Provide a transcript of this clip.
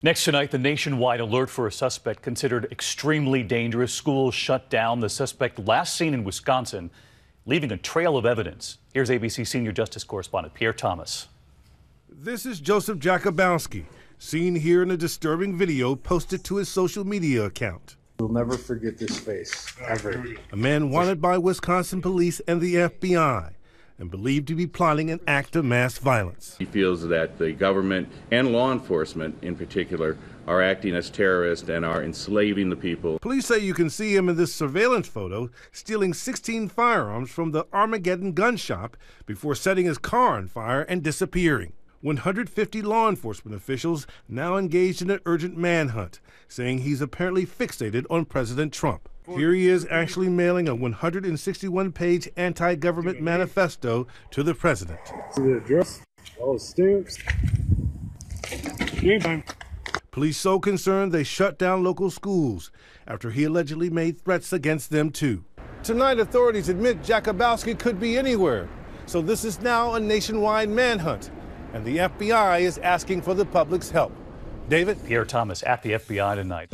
Next tonight, the nationwide alert for a suspect considered extremely dangerous. Schools shut down. The suspect last seen in Wisconsin, leaving a trail of evidence. Here's ABC senior justice correspondent Pierre Thomas. This is Joseph Jakubowski, seen here in a disturbing video posted to his social media account. We'll never forget this face, ever. A man wanted by Wisconsin police and the FBI and believed to be plotting an act of mass violence. He feels that the government and law enforcement in particular are acting as terrorists and are enslaving the people. Police say you can see him in this surveillance photo stealing 16 firearms from the Armageddon gun shop before setting his car on fire and disappearing. 150 law enforcement officials now engaged in an urgent manhunt, saying he's apparently fixated on President Trump. Here he is actually mailing a 161-page anti-government manifesto to the president. The address, all the stamps. Game. Police so concerned they shut down local schools after he allegedly made threats against them too. Tonight, authorities admit Jakubowski could be anywhere, so this is now a nationwide manhunt, and the FBI is asking for the public's help. David? Pierre Thomas at the FBI tonight.